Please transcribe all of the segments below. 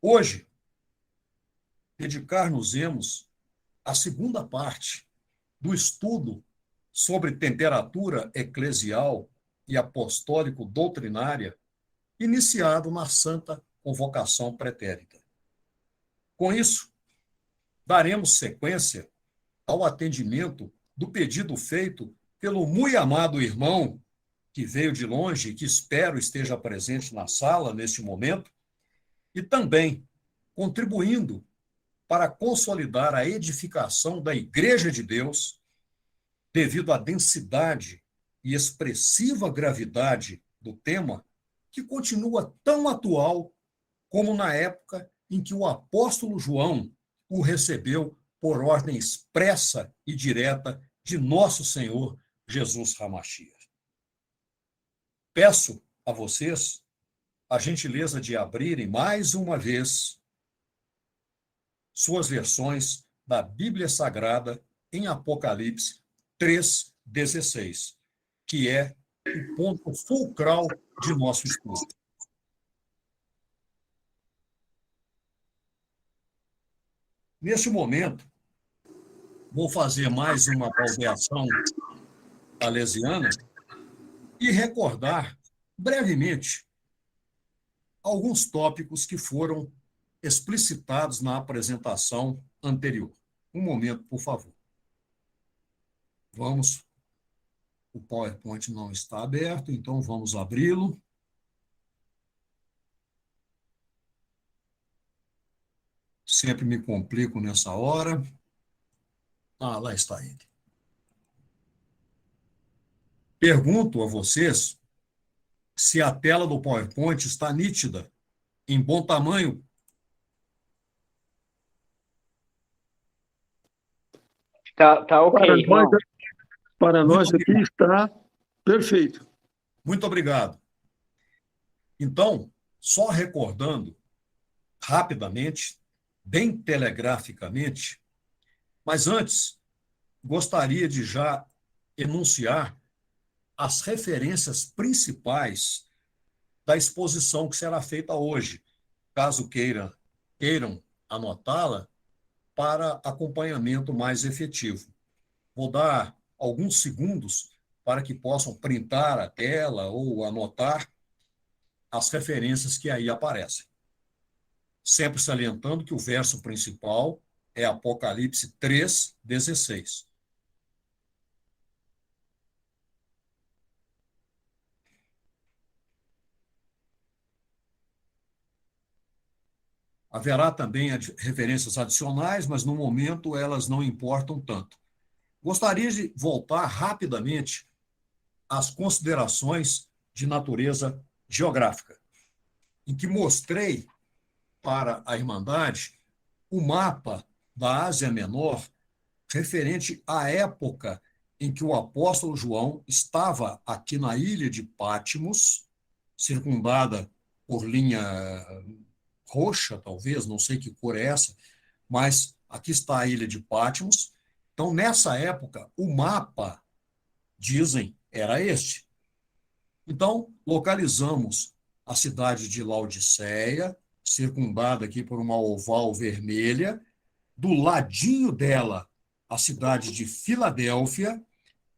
Hoje, dedicar-nos-emos à segunda parte do estudo sobre temperatura eclesial e apostólico-doutrinária, iniciado na Santa Convocação Pretérita. Com isso, daremos sequência ao atendimento do pedido feito pelo muito amado irmão que veio de longe e que espero esteja presente na sala neste momento, e também contribuindo para consolidar a edificação da Igreja de Deus, devido à densidade e expressiva gravidade do tema, que continua tão atual como na época em que o apóstolo João o recebeu por ordem expressa e direta de nosso Senhor Jesus Hamashia. Peço a vocês a gentileza de abrirem mais uma vez suas versões da Bíblia Sagrada em Apocalipse 3,16, que é o ponto fulcral de nosso estudo. Neste momento, vou fazer mais uma baldeação salesiana e recordar brevemente alguns tópicos que foram explicitados na apresentação anterior. Um momento, por favor. O PowerPoint não está aberto, então vamos abri-lo. Sempre me complico nessa hora. Lá está ele. Pergunto a vocês se a tela do PowerPoint está nítida, em bom tamanho. Tá ok, irmão. Para nós aqui está perfeito. Muito obrigado. Então, só recordando rapidamente, bem telegraficamente, mas antes, gostaria de já enunciar as referências principais da exposição que será feita hoje, caso queiram anotá-la, para acompanhamento mais efetivo. Vou dar alguns segundos para que possam printar a tela ou anotar as referências que aí aparecem. Sempre salientando que o verso principal é Apocalipse 3,16. Haverá também referências adicionais, mas no momento elas não importam tanto. Gostaria de voltar rapidamente às considerações de natureza geográfica, em que mostrei para a Irmandade o mapa da Ásia Menor referente à época em que o apóstolo João estava aqui na ilha de Patmos, circundada por linha roxa, talvez, não sei que cor é essa, mas aqui está a ilha de Patmos. Então, nessa época, o mapa, dizem, era este. Então, localizamos a cidade de Laodiceia, circundada aqui por uma oval vermelha, do ladinho dela, a cidade de Filadélfia,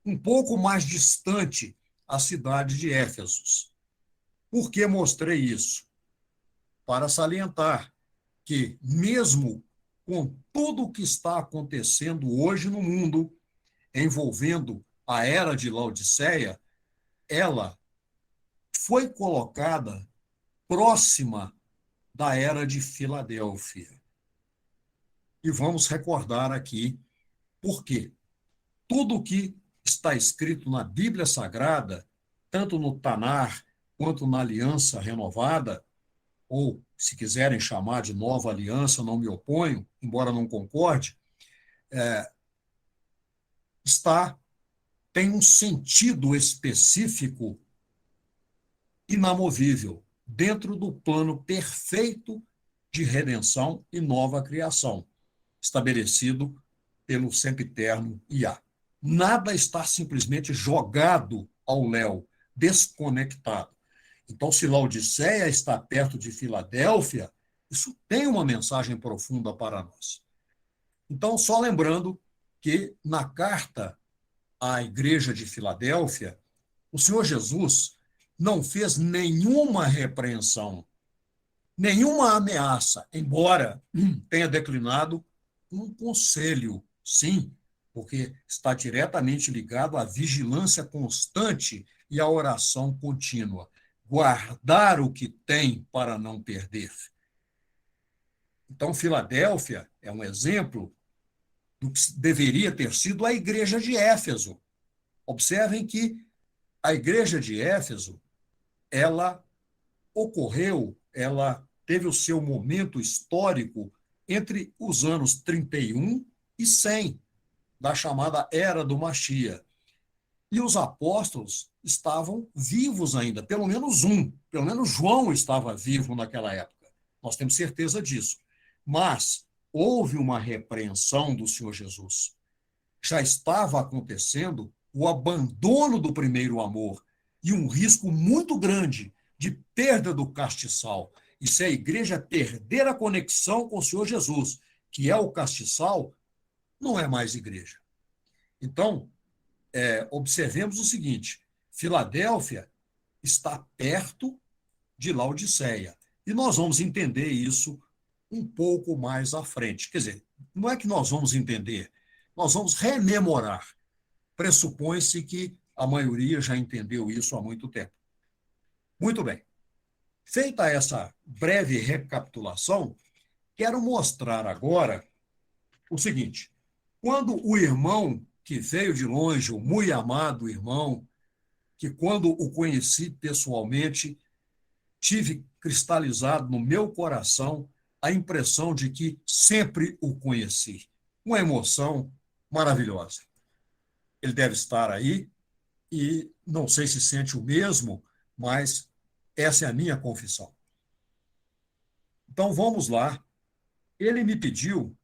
um pouco mais distante, a cidade de Éfeso. Por que mostrei isso? Para salientar que, mesmo com tudo o que está acontecendo hoje no mundo, envolvendo a era de Laodiceia, ela foi colocada próxima da era de Filadélfia. E vamos recordar aqui por quê. Tudo o que está escrito na Bíblia Sagrada, tanto no Tanar quanto na Aliança Renovada, ou, se quiserem chamar de Nova Aliança, não me oponho, embora não concorde, tem um sentido específico inamovível, dentro do plano perfeito de redenção e nova criação, estabelecido pelo sempiterno Iá. Nada está simplesmente jogado ao léu, desconectado. Então, se Laodiceia está perto de Filadélfia, Isso tem uma mensagem profunda para nós. Então, só lembrando que na carta à igreja de Filadélfia, o Senhor Jesus não fez nenhuma repreensão, nenhuma ameaça, embora tenha declinado um conselho, sim, porque está diretamente ligado à vigilância constante e à oração contínua. Guardar o que tem para não perder. Então, Filadélfia é um exemplo do que deveria ter sido a igreja de Éfeso. Observem que a igreja de Éfeso, ela ela teve o seu momento histórico entre os anos 31 e 100, da chamada Era do Machia. E os apóstolos estavam vivos ainda, pelo menos João estava vivo naquela época. Nós temos certeza disso. Mas houve uma repreensão do Senhor Jesus. Já estava acontecendo o abandono do primeiro amor e um risco muito grande de perda do castiçal. E se a igreja perder a conexão com o Senhor Jesus, que é o castiçal, não é mais igreja. Então, observemos o seguinte: Filadélfia está perto de Laodiceia. E nós vamos entender isso um pouco mais à frente. Quer dizer, não é que nós vamos entender, nós vamos rememorar. Pressupõe-se que a maioria já entendeu isso há muito tempo. Muito bem. Feita essa breve recapitulação, quero mostrar agora o seguinte: quando o irmão que veio de longe, o muito amado irmão, que quando o conheci pessoalmente, tive cristalizado no meu coração a impressão de que sempre o conheci. Uma emoção maravilhosa. Ele deve estar aí e não sei se sente o mesmo, mas essa é a minha confissão. Então, vamos lá. Ele me pediu...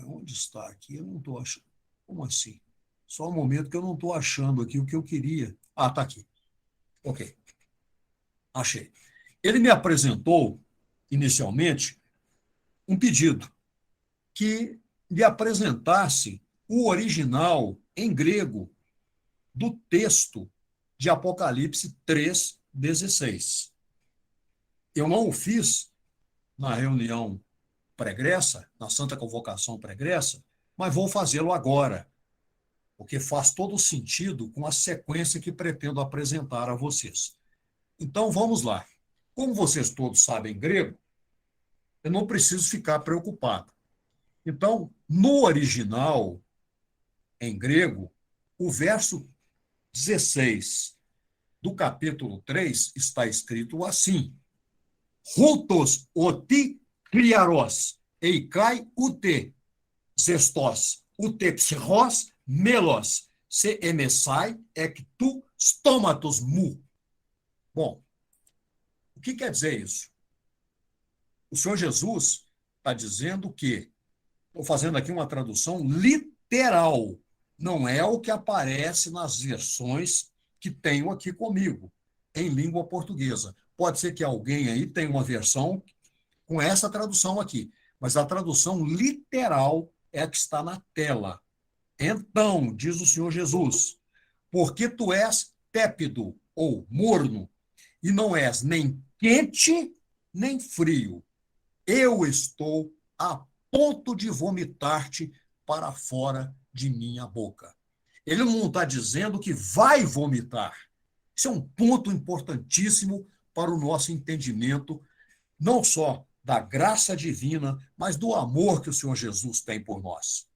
Onde está aqui? Eu não estou achando. Como assim? Só um momento que eu não estou achando aqui o que eu queria. Ah, está aqui. Ok. Achei. Ele me apresentou, inicialmente, um pedido que lhe apresentasse o original em grego do texto de Apocalipse 3:16. Eu não o fiz na reunião pregressa, na Santa Convocação pregressa, mas vou fazê-lo agora, porque faz todo sentido com a sequência que pretendo apresentar a vocês. Então, vamos lá. Como vocês todos sabem grego, eu não preciso ficar preocupado. Então, no original, em grego, o verso 16 do capítulo 3 está escrito assim: Rutos oti kriaros, eikai ute, zestos, ute psichos, melos, se emessai ek tu stomatos mu. Bom, o que quer dizer isso? O Senhor Jesus está dizendo que, estou fazendo aqui uma tradução literal, não é o que aparece nas versões que tenho aqui comigo, em língua portuguesa. Pode ser que alguém aí tenha uma versão com essa tradução aqui, mas a tradução literal é a que está na tela. Então, diz o Senhor Jesus, porque tu és tépido ou morno, e não és nem quente nem frio, eu estou a ponto de vomitar-te para fora de minha boca. Ele não está dizendo que vai vomitar. Isso é um ponto importantíssimo para o nosso entendimento, não só da graça divina, mas do amor que o Senhor Jesus tem por nós.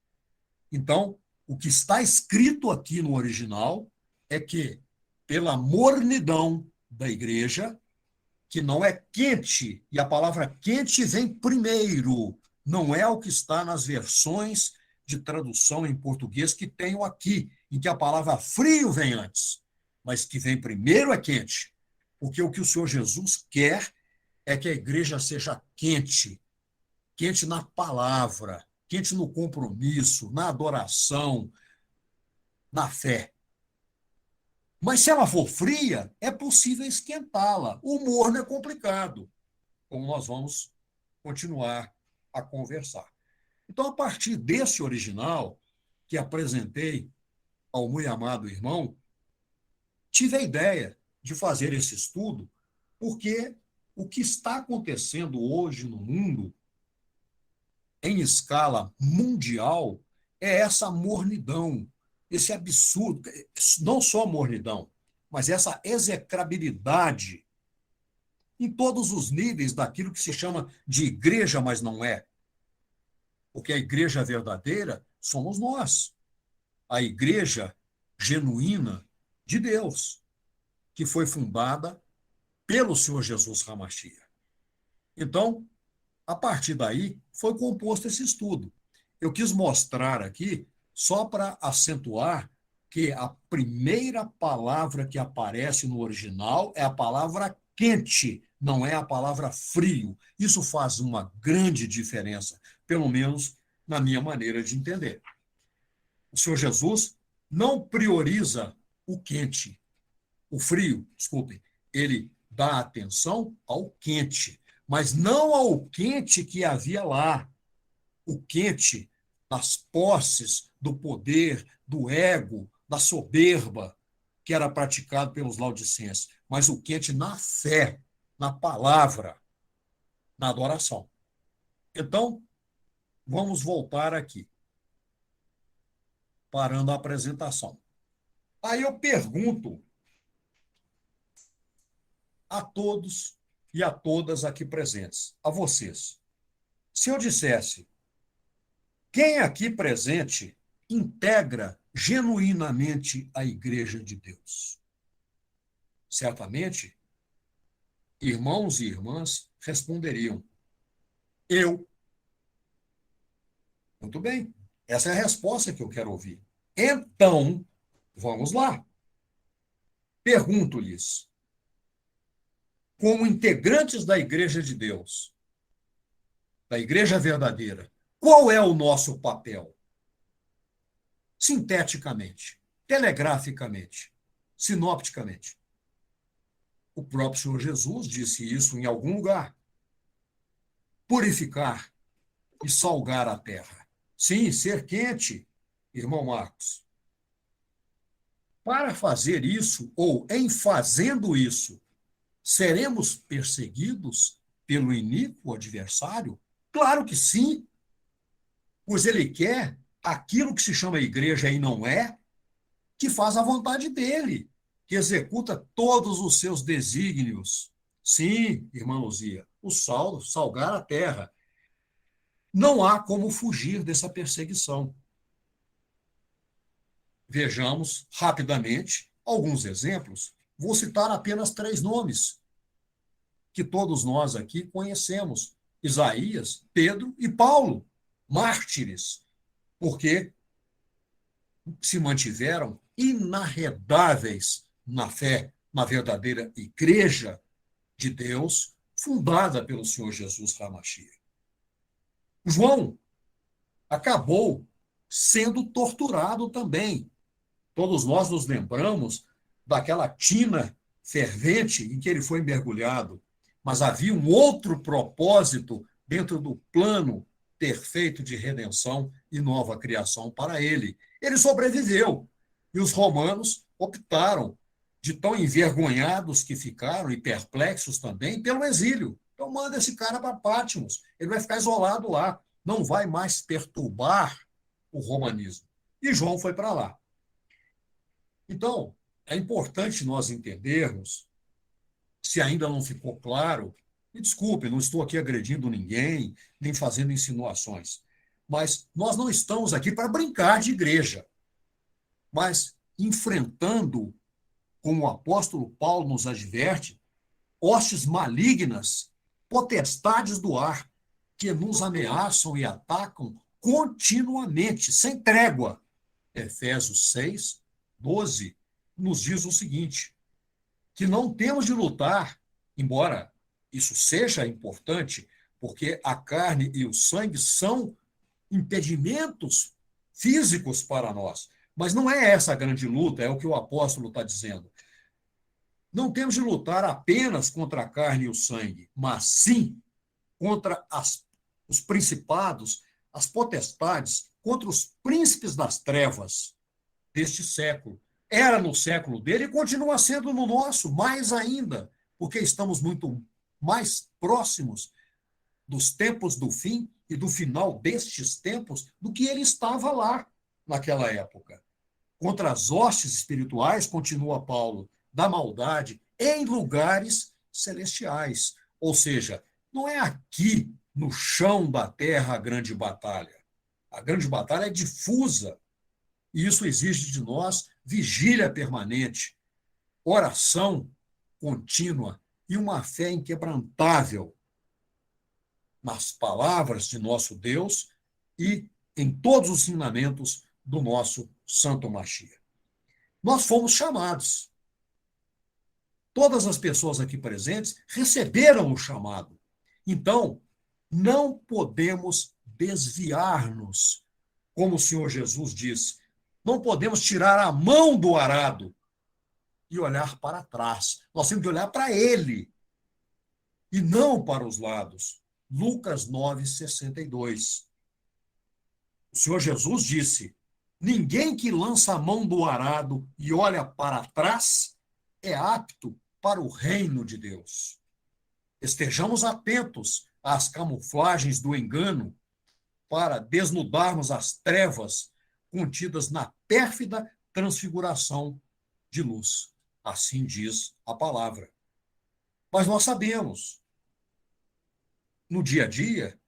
Então, o que está escrito aqui no original é que, pela mornidão da igreja, que não é quente, e a palavra quente vem primeiro, não é o que está nas versões de tradução em português que tenho aqui, em que a palavra frio vem antes, mas que vem primeiro é quente, porque o que o Senhor Jesus quer é que a igreja seja quente, quente na palavra, quente no compromisso, na adoração, na fé. Mas se ela for fria, é possível esquentá-la. O morno é complicado. como nós vamos continuar a conversar. Então, a partir desse original que apresentei ao muito amado irmão, tive a ideia de fazer esse estudo, porque o que está acontecendo hoje no mundo, em escala mundial, é essa mornidão, esse absurdo, não só mornidão, mas essa execrabilidade em todos os níveis daquilo que se chama de igreja, mas não é. Porque a igreja verdadeira somos nós. A igreja genuína de Deus, que foi fundada pelo Senhor Jesus Hamashia. Então, a partir daí, foi composto esse estudo. Eu quis mostrar aqui, só para acentuar, que a primeira palavra que aparece no original é a palavra quente, não é a palavra frio. Isso faz uma grande diferença, pelo menos na minha maneira de entender. O Senhor Jesus não prioriza o quente, o frio, desculpem. Ele dá atenção ao quente, mas não ao quente que havia lá. O quente das posses, do poder, do ego, da soberba que era praticado pelos laodicenses, mas o quente na fé, na palavra, na adoração. Então, vamos voltar aqui, parando a apresentação. Aí eu pergunto a todos e a todas aqui presentes, a vocês. Se eu dissesse, quem aqui presente integra genuinamente a Igreja de Deus? Certamente, irmãos e irmãs responderiam, eu. Muito bem, essa é a resposta que eu quero ouvir. Então, vamos lá. Pergunto-lhes, como integrantes da Igreja de Deus, da Igreja verdadeira, qual é o nosso papel? Sinteticamente, telegraficamente, sinopticamente. O próprio Senhor Jesus disse isso em algum lugar. Purificar e salgar a terra. Sim, ser quente, irmão Marcos. Para fazer isso, ou em fazendo isso, seremos perseguidos pelo iníquo adversário? Claro que sim, pois ele quer aquilo que se chama igreja e não é, que faz a vontade dele, que executa todos os seus desígnios. Sim, irmã Luzia, o sal, salgar a terra. Não há como fugir dessa perseguição. Vejamos rapidamente alguns exemplos. Vou citar apenas 3 nomes, que todos nós aqui conhecemos: Isaías, Pedro e Paulo, mártires, porque se mantiveram inarredáveis na fé, na verdadeira igreja de Deus, fundada pelo Senhor Jesus Hamashia. João acabou sendo torturado também. Todos nós nos lembramos daquela tina fervente em que ele foi mergulhado, mas havia um outro propósito dentro do plano perfeito de redenção e nova criação para ele. Ele sobreviveu, e os romanos optaram, de tão envergonhados que ficaram, e perplexos também, pelo exílio. Então manda esse cara para Patmos, ele vai ficar isolado lá, não vai mais perturbar o romanismo. E João foi para lá. Então, é importante nós entendermos, se ainda não ficou claro, me desculpe, não estou aqui agredindo ninguém, nem fazendo insinuações, mas nós não estamos aqui para brincar de igreja, mas enfrentando, como o apóstolo Paulo nos adverte, hostes malignas, potestades do ar, que nos ameaçam e atacam continuamente, sem trégua. Efésios 6, 12, nos diz o seguinte, que não temos de lutar, embora isso seja importante, porque a carne e o sangue são impedimentos físicos para nós. Mas não é essa a grande luta, é o que o apóstolo está dizendo. não temos de lutar apenas contra a carne e o sangue, mas sim contra os principados, as potestades, contra os príncipes das trevas deste século. Era no século dele e continua sendo no nosso, mais ainda, porque estamos muito mais próximos dos tempos do fim e do final destes tempos do que ele estava lá naquela época. Contra as hostes espirituais, continua Paulo, da maldade em lugares celestiais. Ou seja, não é aqui no chão da terra a grande batalha. A grande batalha é difusa. E isso exige de nós vigília permanente, oração contínua e uma fé inquebrantável nas palavras de nosso Deus e em todos os ensinamentos do nosso Santo Machia. Nós fomos chamados. Todas as pessoas aqui presentes receberam o chamado. Então, não podemos desviar-nos, como o Senhor Jesus disse. Não podemos tirar a mão do arado e olhar para trás. Nós temos que olhar para ele e não para os lados. Lucas 9:62. O Senhor Jesus disse: ninguém que lança a mão do arado e olha para trás é apto para o reino de Deus. Estejamos atentos às camuflagens do engano para desnudarmos as trevas contidas na pérfida transfiguração de luz. Assim diz a palavra. Mas nós sabemos, no dia a dia,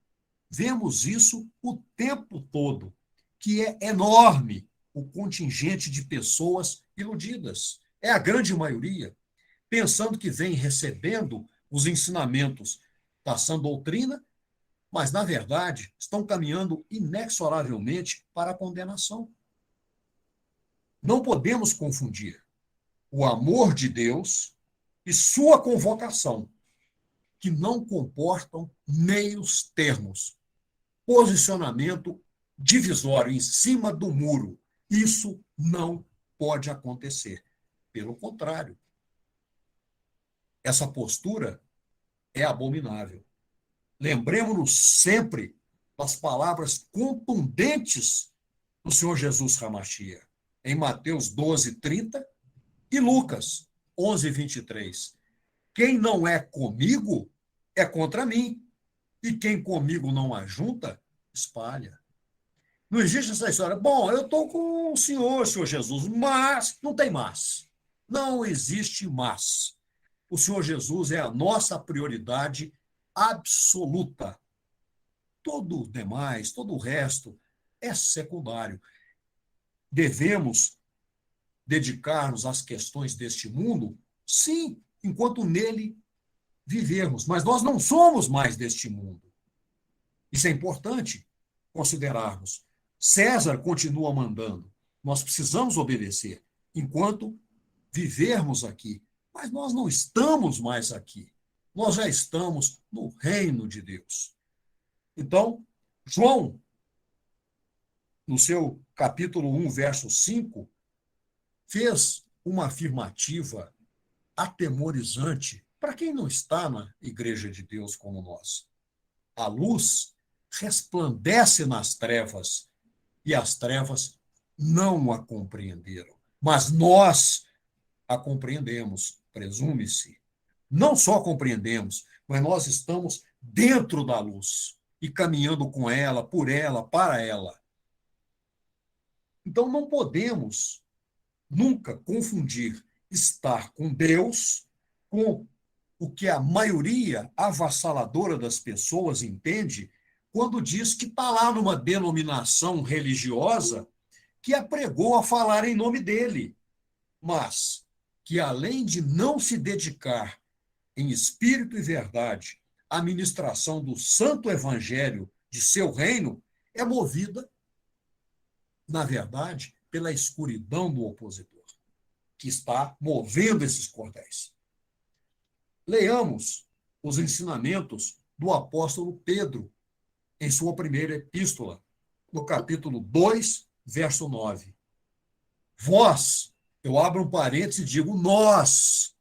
vemos isso o tempo todo, que é enorme o contingente de pessoas iludidas. É a grande maioria, pensando que vem recebendo os ensinamentos da sã doutrina, mas, na verdade, estão caminhando inexoravelmente para a condenação. Não podemos confundir o amor de Deus e sua convocação, que não comportam meios termos. Posicionamento divisório em cima do muro. Isso não pode acontecer. Pelo contrário, essa postura é abominável. Lembremos-nos sempre das palavras contundentes do Senhor Jesus Hamashia, em Mateus 12:30 e Lucas 11:23. Quem não é comigo é contra mim, e quem comigo não ajunta, espalha. Não existe essa história. Bom, eu estou com o Senhor Jesus, mas não tem mas. Não existe mas. O Senhor Jesus é a nossa prioridade absoluta. Todo o demais, todo o resto é secundário. Devemos dedicar-nos às questões deste mundo? Sim, enquanto nele vivermos. Mas nós não somos mais deste mundo. Isso é importante considerarmos. César continua mandando. Nós precisamos obedecer enquanto vivermos aqui. Mas nós não estamos mais aqui. Nós já estamos no reino de Deus. Então, João, no seu capítulo 1, verso 5, fez uma afirmativa atemorizante para quem não está na igreja de Deus como nós. A luz resplandece nas trevas e as trevas não a compreenderam. Mas nós a compreendemos, presume-se. Não só compreendemos, mas nós estamos dentro da luz e caminhando com ela, por ela, para ela. Então não podemos nunca confundir estar com Deus com o que a maioria avassaladora das pessoas entende quando diz que está lá numa denominação religiosa que apregou a falar em nome dele, mas que, além de não se dedicar em espírito e verdade à ministração do santo evangelho de seu reino, é movida, na verdade, pela escuridão do opositor, que está movendo esses cordéis. Leamos os ensinamentos do apóstolo Pedro em sua primeira epístola, no capítulo 2, verso 9. Vós Eu abro um parênteses e digo: nós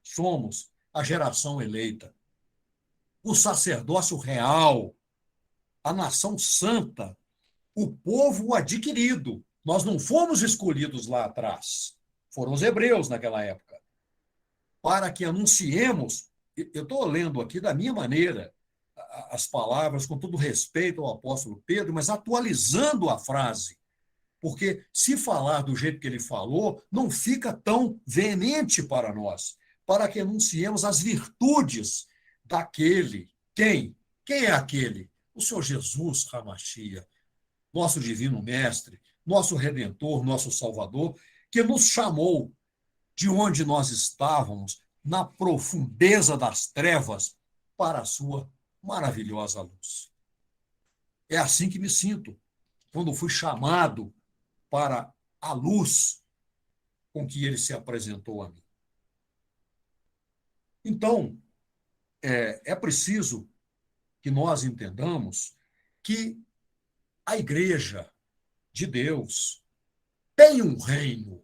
somos a geração eleita, o sacerdócio real, a nação santa, o povo adquirido. Nós não fomos escolhidos lá atrás, foram os hebreus naquela época, para que anunciemos. Eu estou lendo aqui da minha maneira as palavras, com todo respeito ao apóstolo Pedro, mas atualizando a frase, porque se falar do jeito que ele falou, não fica tão veemente para nós, para que anunciemos as virtudes daquele. Quem? Quem é aquele? O Senhor Jesus Hamashia, nosso divino mestre, nosso redentor, nosso salvador, que nos chamou de onde nós estávamos, na profundeza das trevas, para a sua maravilhosa luz. É assim que me sinto quando fui chamado para a luz com que ele se apresentou a mim. Então, é preciso que nós entendamos que a Igreja de Deus tem um reino,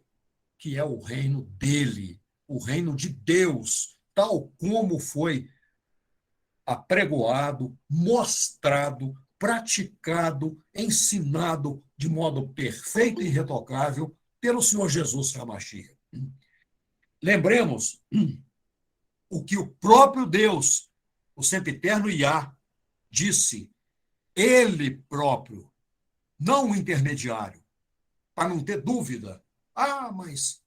que é o reino dele, o reino de Deus, tal como foi apregoado, mostrado, praticado, ensinado de modo perfeito e irretocável pelo Senhor Jesus Hamashia. Lembremos o que o próprio Deus, o sempiterno Iá, disse, ele próprio, não o intermediário, para não ter dúvida. Ah, mas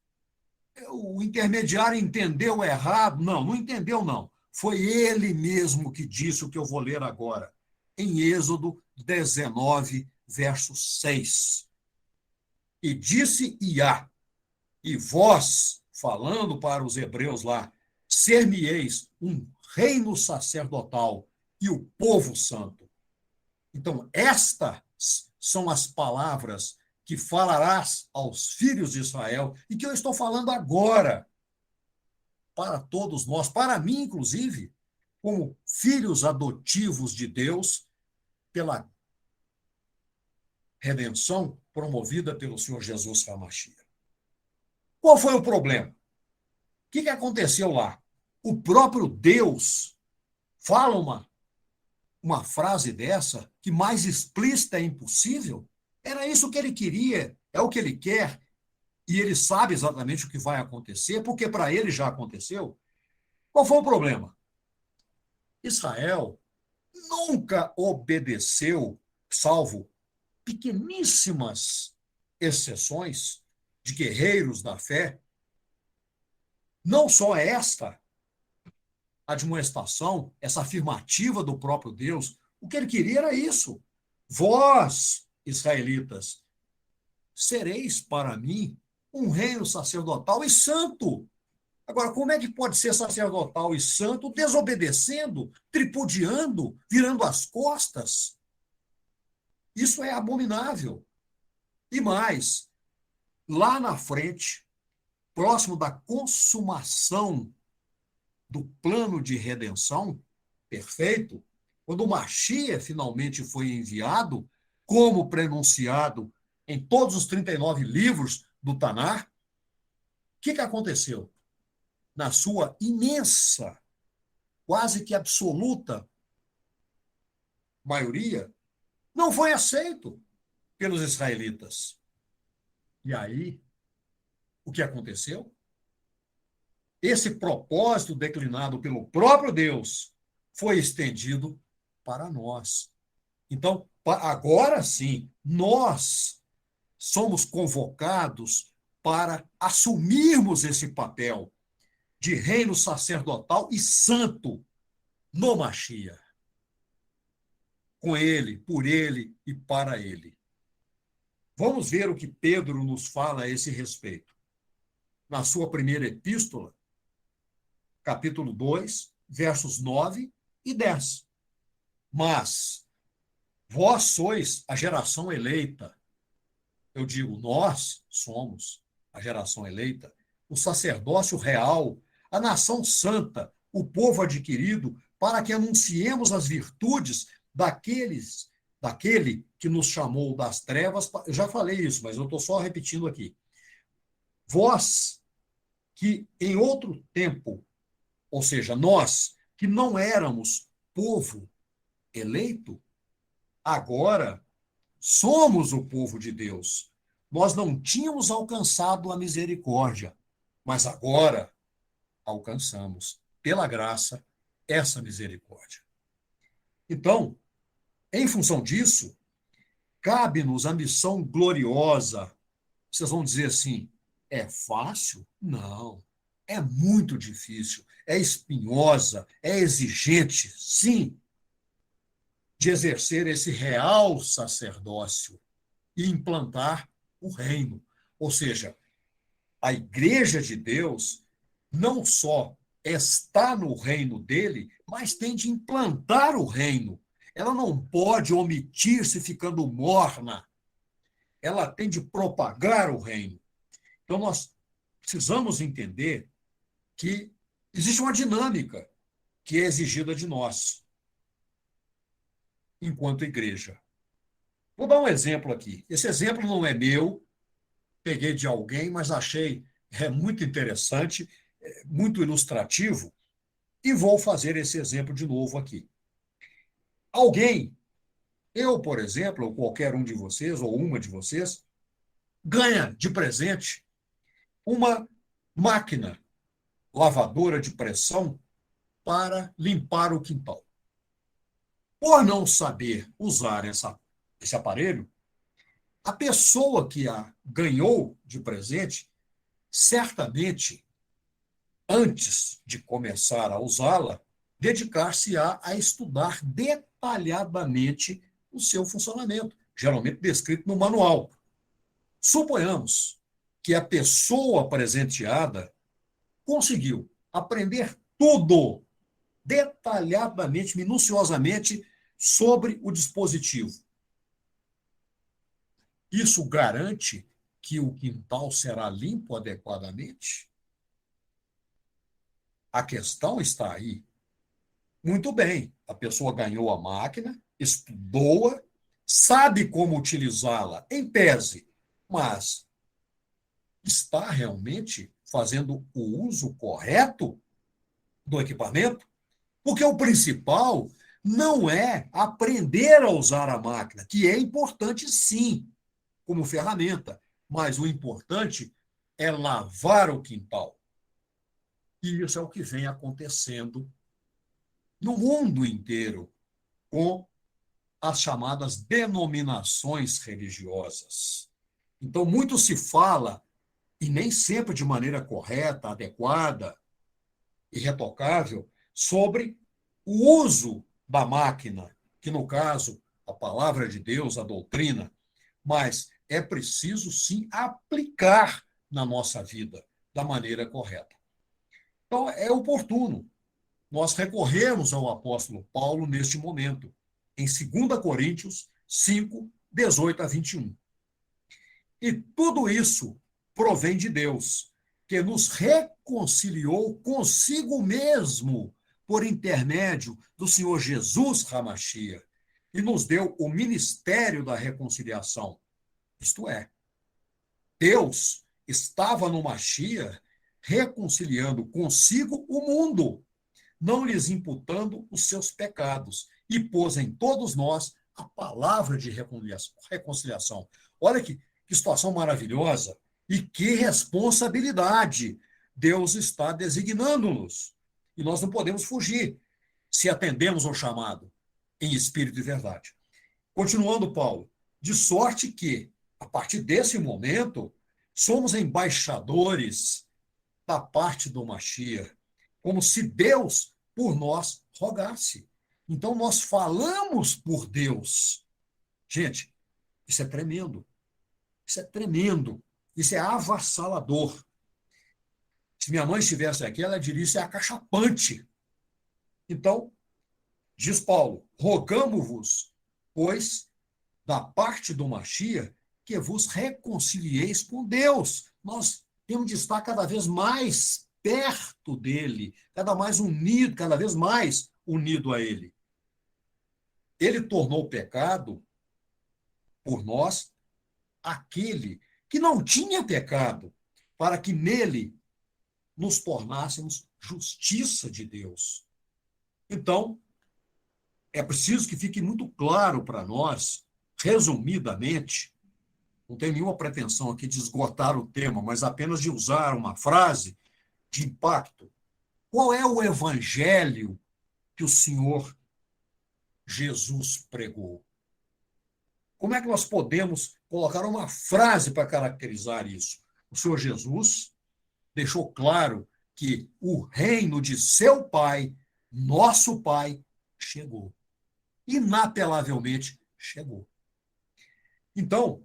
o intermediário entendeu errado. Não, não entendeu, não. Foi ele mesmo que disse o que eu vou ler agora, em Êxodo 19, verso 6. E disse Iá, e vós, falando para os hebreus lá, ser-me-eis um reino sacerdotal e o povo santo. Então, estas são as palavras que falarás aos filhos de Israel e que eu estou falando agora para todos nós, para mim, inclusive, como filhos adotivos de Deus, pela redenção promovida pelo Senhor Jesus Hamashia. Qual foi o problema? O que aconteceu lá? O próprio Deus fala uma frase dessa, que mais explícita é impossível. Era isso que ele queria, é o que ele quer, e ele sabe exatamente o que vai acontecer, porque para ele já aconteceu. Qual foi o problema? Israel nunca obedeceu, salvo pequeníssimas exceções de guerreiros da fé. Não só esta admoestação, essa afirmativa do próprio Deus, o que ele queria era isso. Vós, israelitas, sereis para mim um reino sacerdotal e santo. Agora, como é que pode ser sacerdotal e santo desobedecendo, tripudiando, virando as costas? Isso é abominável. E mais, lá na frente, próximo da consumação do plano de redenção perfeito, quando o Mashiach finalmente foi enviado, como prenunciado em todos os 39 livros do Tanar, o que aconteceu? Na sua imensa, quase que absoluta maioria, não foi aceito pelos israelitas. E aí, o que aconteceu? Esse propósito declinado pelo próprio Deus foi estendido para nós. Então, agora sim, nós somos convocados para assumirmos esse papel de reino sacerdotal e santo no Mashiach. Com ele, por ele e para ele. Vamos ver o que Pedro nos fala a esse respeito. Na sua primeira epístola, capítulo 2, versos 9 e 10. Mas vós sois a geração eleita. Eu digo, nós somos a geração eleita, o sacerdócio real, a nação santa, o povo adquirido, para que anunciemos as virtudes daquele que nos chamou das trevas. Eu já falei isso, mas eu estou só repetindo aqui. Vós que em outro tempo, ou seja, nós que não éramos povo eleito, agora somos o povo de Deus. Nós não tínhamos alcançado a misericórdia, mas agora alcançamos, pela graça, essa misericórdia. Então, em função disso, cabe-nos a missão gloriosa. Vocês vão dizer assim, é fácil? Não. É muito difícil, é espinhosa, é exigente, sim, de exercer esse real sacerdócio e implantar o reino. Ou seja, a Igreja de Deus não só está no reino dele, mas tem de implantar o reino. Ela não pode omitir-se ficando morna. Ela tem de propagar o reino. Então, nós precisamos entender que existe uma dinâmica que é exigida de nós, enquanto igreja. Vou dar um exemplo aqui. Esse exemplo não é meu, peguei de alguém, mas achei muito interessante, muito ilustrativo, e vou fazer esse exemplo de novo aqui. Alguém, eu, por exemplo, ou qualquer um de vocês, ou uma de vocês, ganha de presente uma máquina lavadora de pressão para limpar o quintal. Por não saber usar esse aparelho, a pessoa que a ganhou de presente, certamente, antes de começar a usá-la, dedicar-se-á a estudar detalhadamente o seu funcionamento, geralmente descrito no manual. Suponhamos que a pessoa presenteada conseguiu aprender tudo, detalhadamente, minuciosamente, sobre o dispositivo. Isso garante que o quintal será limpo adequadamente? A questão está aí. Muito bem, a pessoa ganhou a máquina, estudou-a, sabe como utilizá-la, em tese, mas está realmente fazendo o uso correto do equipamento? Porque o principal não é aprender a usar a máquina, que é importante sim, como ferramenta, mas o importante é lavar o quintal. E isso é o que vem acontecendo no mundo inteiro com as chamadas denominações religiosas. Então, muito se fala, e nem sempre de maneira correta, adequada e retocável, sobre o uso da máquina, que no caso, a palavra de Deus, a doutrina, mas é preciso sim aplicar na nossa vida da maneira correta. Então, é oportuno nós recorrermos ao apóstolo Paulo neste momento, em 2 Coríntios 5, 18 a 21. E tudo isso provém de Deus, que nos reconciliou consigo mesmo por intermédio do Senhor Jesus Hamashia e nos deu o ministério da reconciliação. Isto é, Deus estava no Machia reconciliando consigo o mundo, não lhes imputando os seus pecados, e pôs em todos nós a palavra de reconciliação. Olha que situação maravilhosa e que responsabilidade Deus está designando-nos. E nós não podemos fugir se atendemos ao chamado em espírito e verdade. Continuando, Paulo, de sorte que, a partir desse momento, somos embaixadores da parte do Machia, como se Deus por nós rogasse. Então, nós falamos por Deus. Gente, isso é tremendo. Isso é tremendo. Isso é avassalador. Se minha mãe estivesse aqui, ela diria isso é acachapante. Então, diz Paulo, rogamo-vos, pois, da parte do Machia, que vos reconcilieis com Deus. Nós temos de estar cada vez mais perto dele, cada vez mais unido a ele. Ele tornou pecado por nós aquele que não tinha pecado, para que nele nos tornássemos justiça de Deus. Então, é preciso que fique muito claro para nós, resumidamente, não tenho nenhuma pretensão aqui de esgotar o tema, mas apenas de usar uma frase de impacto. Qual é o evangelho que o Senhor Jesus pregou? Como é que nós podemos colocar uma frase para caracterizar isso? O Senhor Jesus deixou claro que o reino de seu Pai, nosso Pai, chegou. Inapelavelmente chegou. Então,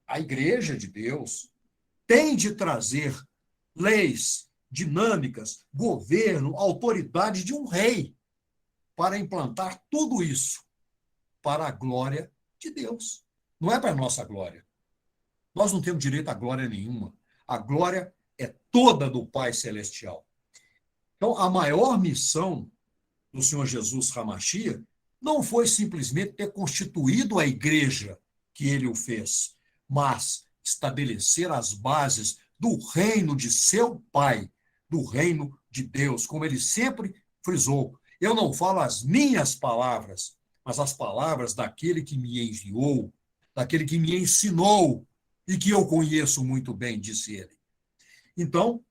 a Igreja de Deus tem de trazer leis, dinâmicas, governo, autoridade de um rei para implantar tudo isso para a glória de Deus. Não é para a nossa glória. Nós não temos direito a glória nenhuma. A glória é toda do Pai Celestial. Então, a maior missão do Senhor Jesus Hamashia não foi simplesmente ter constituído a igreja que ele o fez, mas estabelecer as bases do reino de seu Pai, do reino de Deus, como ele sempre frisou. Eu não falo as minhas palavras, mas as palavras daquele que me enviou, daquele que me ensinou e que eu conheço muito bem, disse ele. Então,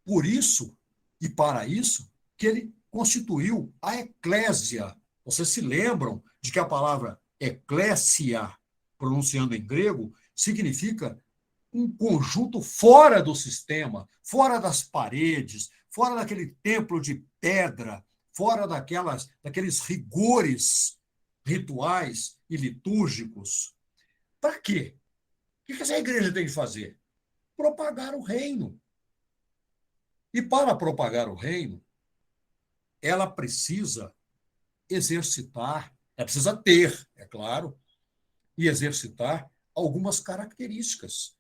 por isso e para isso, que ele constituiu a eclésia. Vocês se lembram de que a palavra eclésia, pronunciando em grego, significa um conjunto fora do sistema, fora das paredes, fora daquele templo de pedra, fora daqueles rigores rituais e litúrgicos. Para quê? O que essa igreja tem que fazer? Propagar o reino. E para propagar o reino, ela precisa exercitar, ela precisa ter, é claro, e exercitar algumas características,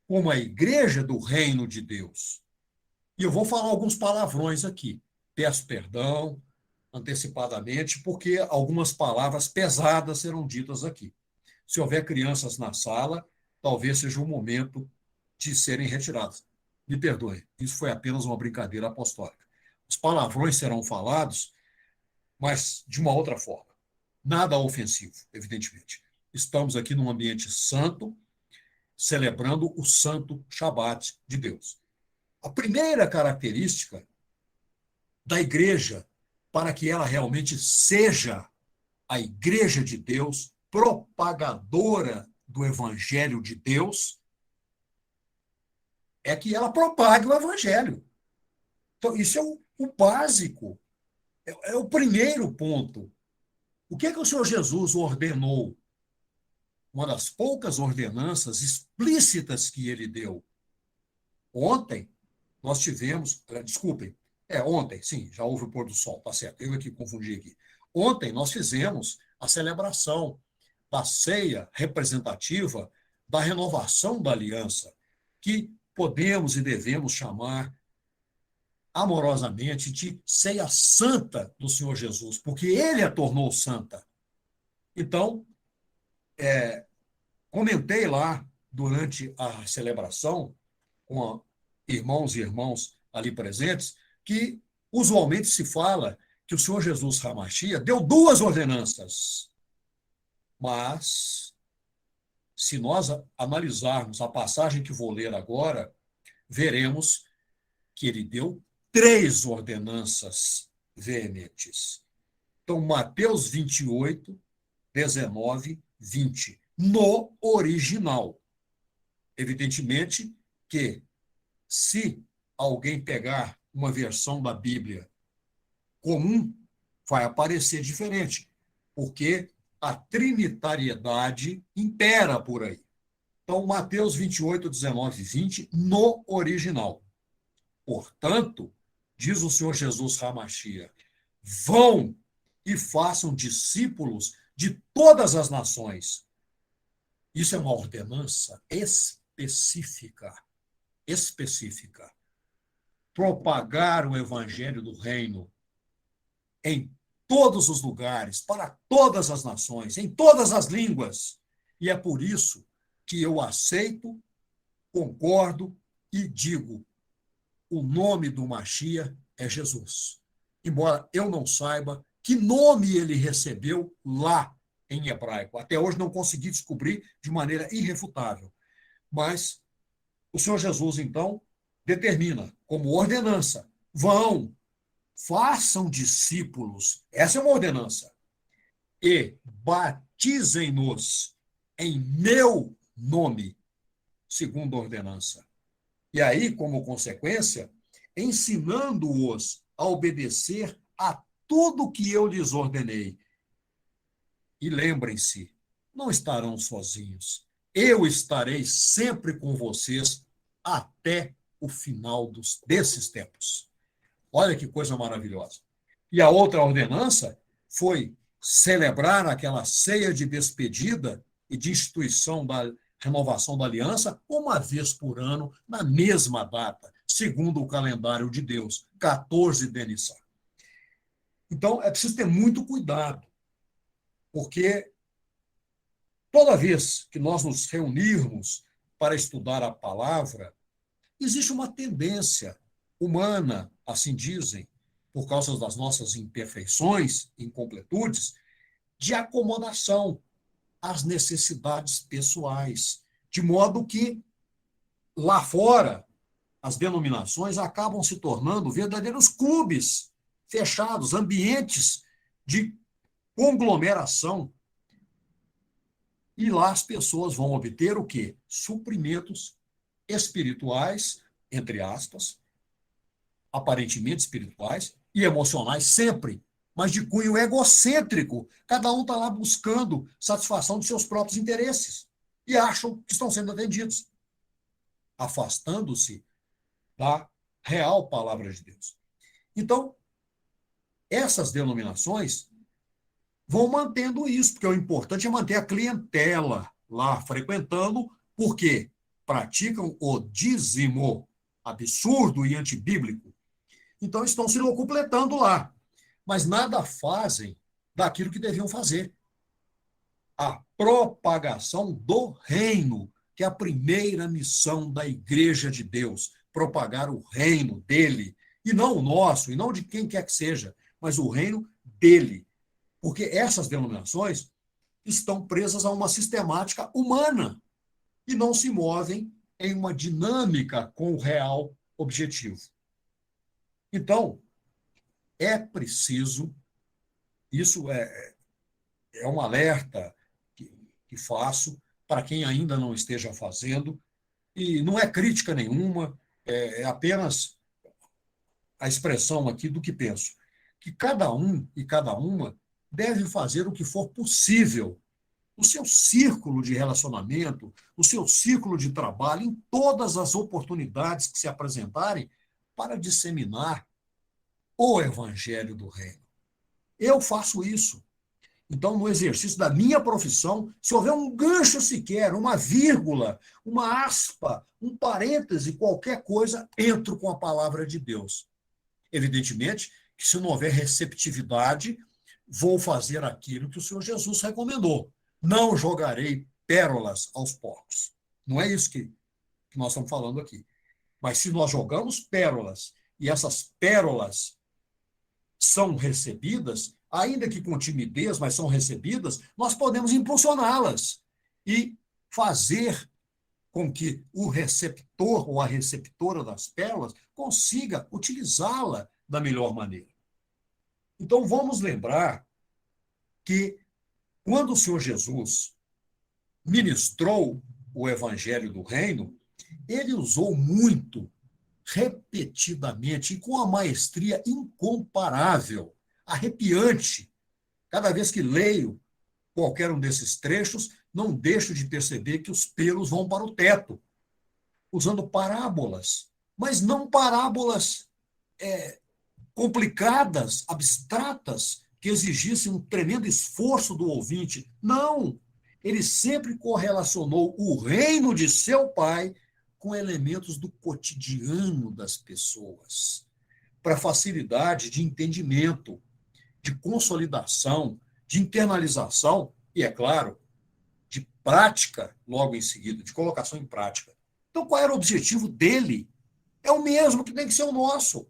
como a igreja do reino de Deus. E eu vou falar alguns palavrões aqui. Peço perdão antecipadamente, porque algumas palavras pesadas serão ditas aqui. Se houver crianças na sala, talvez seja o momento de serem retiradas. Me perdoe, isso foi apenas uma brincadeira apostólica. Os palavrões serão falados, mas de uma outra forma. Nada ofensivo, evidentemente. Estamos aqui num ambiente santo, celebrando o santo Shabat de Deus. A primeira característica da igreja, para que ela realmente seja a igreja de Deus, propagadora do evangelho de Deus, é que ela propague o evangelho. Então, isso é o básico, é o primeiro ponto. O que é que o Senhor Jesus ordenou? Uma das poucas ordenanças explícitas que ele deu. Ontem, nós tivemos, desculpem, ontem, sim, já houve o pôr do sol, tá certo, eu aqui confundi aqui. Ontem nós fizemos a celebração da ceia representativa da renovação da aliança, que podemos e devemos chamar amorosamente de ceia santa do Senhor Jesus, porque ele a tornou santa. Então, comentei lá durante a celebração com irmãos e irmãs ali presentes que usualmente se fala que o Senhor Jesus Hamashia deu 2 ordenanças. Mas, se nós analisarmos a passagem que vou ler agora, veremos que ele deu 3 ordenanças veementes. Então, Mateus 28, 19, 20, no original. Evidentemente que, se alguém pegar uma versão da Bíblia comum, vai aparecer diferente, porque a trinitariedade impera por aí. Então, Mateus 28, 19 e 20, no original. Portanto, diz o Senhor Jesus Hamashia, vão e façam discípulos de todas as nações. Isso é uma ordenança específica. Propagar o evangelho do reino em todos os lugares, para todas as nações, em todas as línguas. E é por isso que eu aceito concordo e digo, o nome do Machia é Jesus. Embora eu não saiba que nome ele recebeu lá em hebraico. Até hoje não consegui descobrir de maneira irrefutável. Mas o Senhor Jesus, então, determina como ordenança: vão, façam discípulos, essa é uma ordenança, e batizem-nos em meu nome, segundo a ordenança. E aí, como consequência, ensinando-os a obedecer a tudo que eu lhes ordenei. E lembrem-se, não estarão sozinhos. Eu estarei sempre com vocês até o final desses tempos. Olha que coisa maravilhosa. E a outra ordenança foi celebrar aquela ceia de despedida e de instituição da renovação da aliança uma vez por ano, na mesma data, segundo o calendário de Deus, 14 de Nissan. Então, é preciso ter muito cuidado, porque toda vez que nós nos reunirmos para estudar a palavra, existe uma tendência humana, assim dizem, por causa das nossas imperfeições, incompletudes, de acomodação às necessidades pessoais, de modo que lá fora as denominações acabam se tornando verdadeiros clubes fechados, ambientes de conglomeração. E lá as pessoas vão obter o quê? Suprimentos espirituais, entre aspas, aparentemente espirituais e emocionais sempre, mas de cunho egocêntrico. Cada um está lá buscando satisfação de seus próprios interesses e acham que estão sendo atendidos, afastando-se da real palavra de Deus. Então, essas denominações vão mantendo isso, porque o importante é manter a clientela lá frequentando, porque praticam o dízimo absurdo e antibíblico. Então, estão se locupletando lá, mas nada fazem daquilo que deviam fazer. A propagação do reino, que é a primeira missão da Igreja de Deus, propagar o reino dele, e não o nosso, e não de quem quer que seja, mas o reino dele. Porque essas denominações estão presas a uma sistemática humana e não se movem em uma dinâmica com o real objetivo. Então, é preciso, isso é um alerta que faço para quem ainda não esteja fazendo, e não é crítica nenhuma, é apenas a expressão aqui do que penso, que cada um e cada uma deve fazer o que for possível, o seu círculo de relacionamento, o seu círculo de trabalho, em todas as oportunidades que se apresentarem, para disseminar o evangelho do reino. Eu faço isso. Então, no exercício da minha profissão, se houver um gancho sequer, uma vírgula, uma aspa, um parêntese, qualquer coisa, entro com a palavra de Deus. Evidentemente que, se não houver receptividade, vou fazer aquilo que o Senhor Jesus recomendou. Não jogarei pérolas aos porcos. Não é isso que nós estamos falando aqui. Mas se nós jogamos pérolas e essas pérolas são recebidas, ainda que com timidez, mas são recebidas, nós podemos impulsioná-las e fazer com que o receptor ou a receptora das pérolas consiga utilizá-la da melhor maneira. Então, vamos lembrar que, quando o Senhor Jesus ministrou o evangelho do reino, ele usou muito, repetidamente e com a maestria incomparável, arrepiante. Cada vez que leio qualquer um desses trechos, não deixo de perceber que os pelos vão para o teto, usando parábolas, mas não parábolas complicadas, abstratas, que exigissem um tremendo esforço do ouvinte. Não! Ele sempre correlacionou o reino de seu pai com elementos do cotidiano das pessoas, para facilidade de entendimento, de consolidação, de internalização e, é claro, de prática logo em seguida, de colocação em prática. Então, qual era o objetivo dele? É o mesmo que tem que ser o nosso,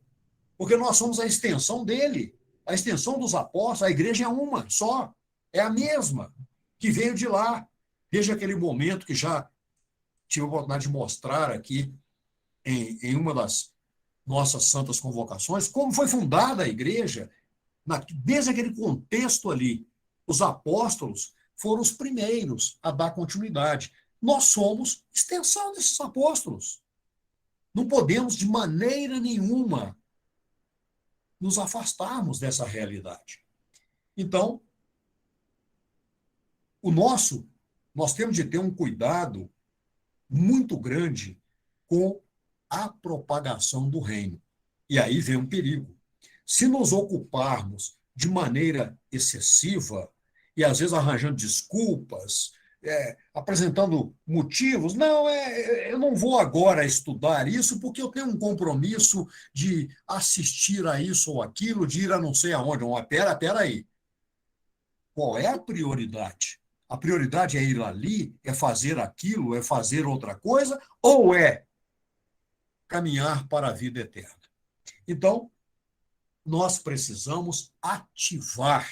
porque nós somos a extensão dele, a extensão dos apóstolos. A igreja é uma só, é a mesma, que veio de lá, desde aquele momento que já tive a oportunidade de mostrar aqui em uma das nossas santas convocações, como foi fundada a igreja, desde aquele contexto ali. Os apóstolos foram os primeiros a dar continuidade. Nós somos extensão desses apóstolos. Não podemos, de maneira nenhuma, nos afastarmos dessa realidade. Então, nós temos de ter um cuidado muito grande com a propagação do reino. E aí vem um perigo. Se nos ocuparmos de maneira excessiva, e às vezes arranjando desculpas, apresentando motivos, não, eu não vou agora estudar isso porque eu tenho um compromisso de assistir a isso ou aquilo, de ir a não sei aonde. Pera aí. Qual é a prioridade? A prioridade é ir ali, é fazer aquilo, é fazer outra coisa, ou é caminhar para a vida eterna? Então, nós precisamos ativar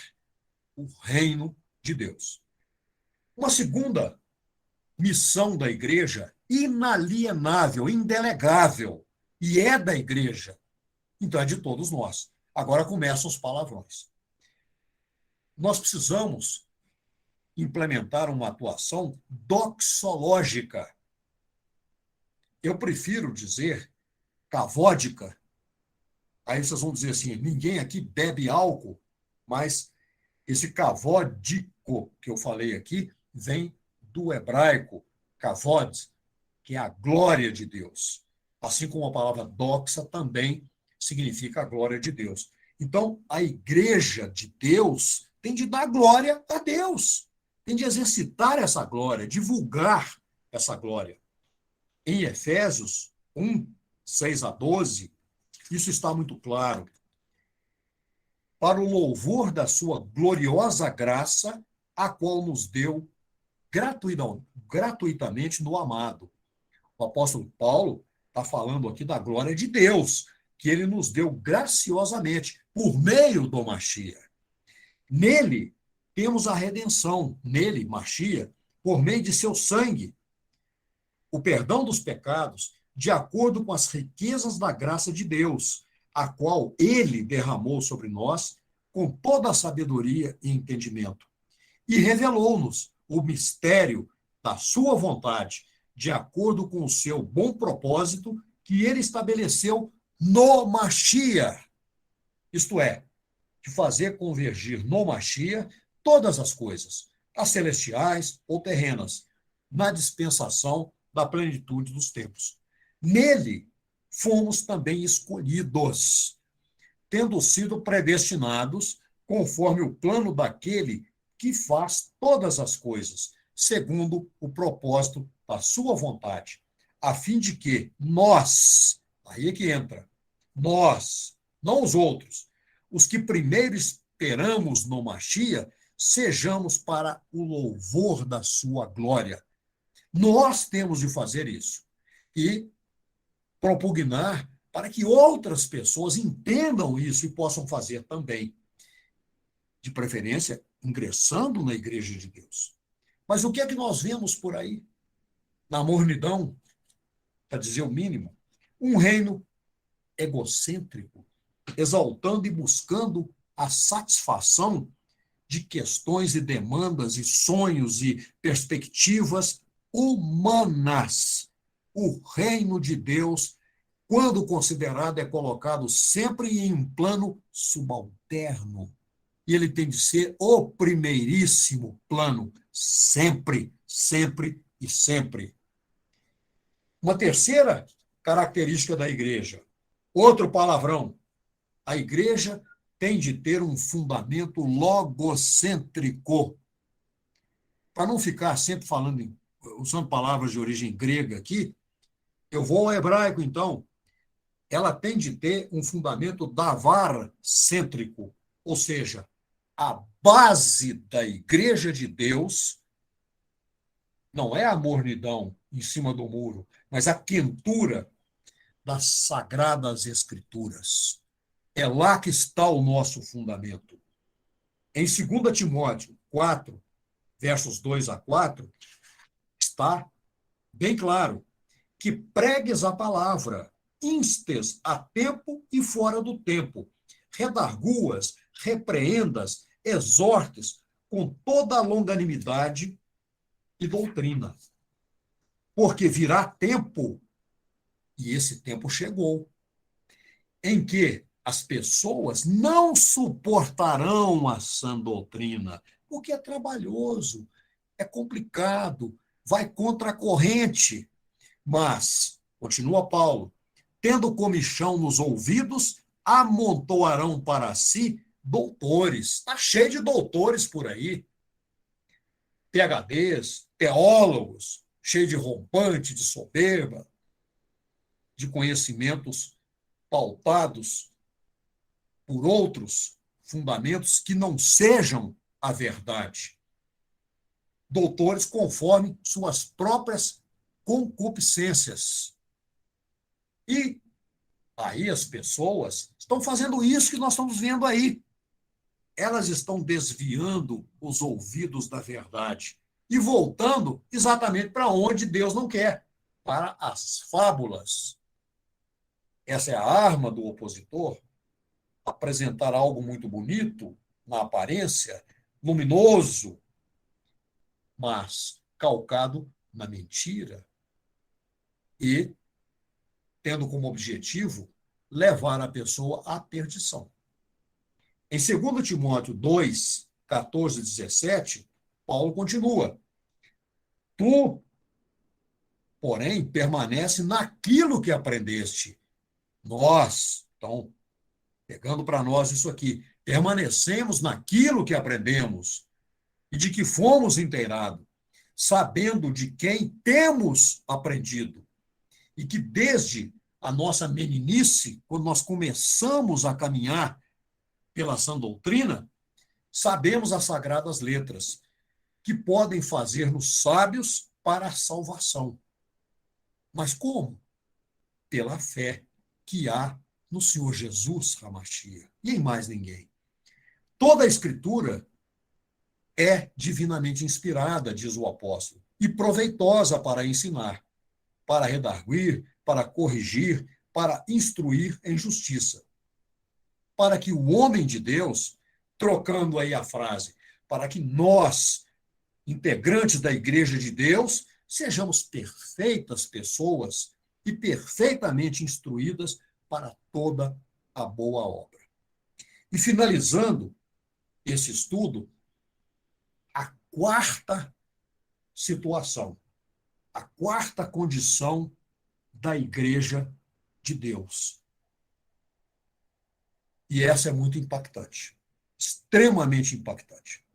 o reino de Deus. Uma segunda missão da igreja, inalienável, indelegável, e é da igreja, então é de todos nós. Agora começam os palavrões. Nós precisamos implementar uma atuação doxológica. Eu prefiro dizer cavódica. Aí vocês vão dizer assim, ninguém aqui bebe álcool, mas esse cavódico que eu falei aqui vem do hebraico, kavod, que é a glória de Deus. Assim como a palavra doxa também significa a glória de Deus. Então, a igreja de Deus tem de dar glória a Deus, tem de exercitar essa glória, divulgar essa glória. Em Efésios 1, 6 a 12, isso está muito claro. Para o louvor da sua gloriosa graça, a qual nos deu gratuitamente no amado. O apóstolo Paulo está falando aqui da glória de Deus, que ele nos deu graciosamente, por meio do Mashiach. Nele temos a redenção, nele, Mashiach, por meio de seu sangue, o perdão dos pecados, de acordo com as riquezas da graça de Deus, a qual ele derramou sobre nós com toda a sabedoria e entendimento. E revelou-nos o mistério da sua vontade, de acordo com o seu bom propósito que ele estabeleceu no Mashiach. Isto é, de fazer convergir no Mashiach todas as coisas, as celestiais ou terrenas, na dispensação da plenitude dos tempos. Nele fomos também escolhidos, tendo sido predestinados conforme o plano daquele que faz todas as coisas, segundo o propósito da sua vontade, a fim de que nós, aí é que entra, nós, não os outros, os que primeiro esperamos no Mashiach, sejamos para o louvor da sua glória. Nós temos de fazer isso e propugnar para que outras pessoas entendam isso e possam fazer também. De preferência, ingressando na Igreja de Deus. Mas o que é que nós vemos por aí? Na mornidão, para dizer o mínimo, um reino egocêntrico, exaltando e buscando a satisfação de questões e demandas e sonhos e perspectivas humanas. O reino de Deus, quando considerado, é colocado sempre em um plano subalterno. E ele tem de ser o primeiríssimo plano, sempre, sempre e sempre. Uma terceira característica da igreja, outro palavrão, a igreja tem de ter um fundamento logocêntrico. Para não ficar sempre usando palavras de origem grega aqui, eu vou ao hebraico, então. Ela tem de ter um fundamento davar-cêntrico, ou seja, a base da Igreja de Deus não é a mornidão em cima do muro, mas a quentura das Sagradas Escrituras. É lá que está o nosso fundamento. Em 2 Timóteo 4, versos 2 a 4, está bem claro que pregues a palavra, instes a tempo e fora do tempo, redarguas, repreendas, exortes com toda a longanimidade e doutrina. Porque virá tempo, e esse tempo chegou, em que as pessoas não suportarão a sã doutrina, porque é trabalhoso, é complicado, vai contra a corrente. Mas, continua Paulo, tendo comichão nos ouvidos, amontoarão para si doutores. Está cheio de doutores por aí. PhDs, teólogos, cheio de rompante, de soberba, de conhecimentos pautados por outros fundamentos que não sejam a verdade. Doutores conforme suas próprias concupiscências. E aí as pessoas estão fazendo isso que nós estamos vendo aí. Elas estão desviando os ouvidos da verdade e voltando exatamente para onde Deus não quer, para as fábulas. Essa é a arma do opositor, apresentar algo muito bonito, na aparência, luminoso, mas calcado na mentira e tendo como objetivo levar a pessoa à perdição. Em 2 Timóteo 2, 14 e 17, Paulo continua. Tu, porém, permanece naquilo que aprendeste. Nós, então, pegando para nós isso aqui, permanecemos naquilo que aprendemos e de que fomos inteirados, sabendo de quem temos aprendido e que desde a nossa meninice, quando nós começamos a caminhar pela sã doutrina, sabemos as sagradas letras, que podem fazer-nos sábios para a salvação. Mas como? Pela fé que há no Senhor Jesus, Hamashia, e em mais ninguém. Toda a Escritura é divinamente inspirada, diz o apóstolo, e proveitosa para ensinar, para redarguir, para corrigir, para instruir em justiça. Para que o homem de Deus, trocando aí a frase, para que nós, integrantes da Igreja de Deus, sejamos perfeitas pessoas e perfeitamente instruídas para toda a boa obra. E finalizando esse estudo, a quarta situação, a quarta condição da Igreja de Deus. E essa é muito impactante, extremamente impactante.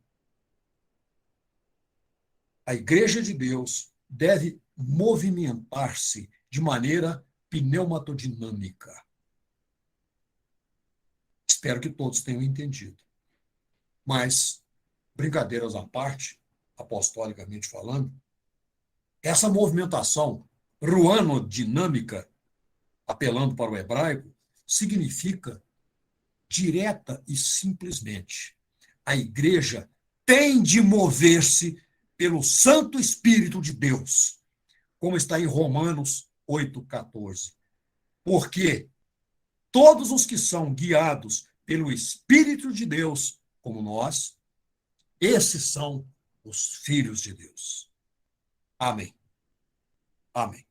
A Igreja de Deus deve movimentar-se de maneira pneumatodinâmica. Espero que todos tenham entendido. Mas, brincadeiras à parte, apostolicamente falando, essa movimentação ruanodinâmica, apelando para o hebraico, significa direta e simplesmente: a igreja tem de mover-se pelo Santo Espírito de Deus, como está em Romanos 8,14. Porque todos os que são guiados pelo Espírito de Deus, como nós, esses são os filhos de Deus. Amém. Amém.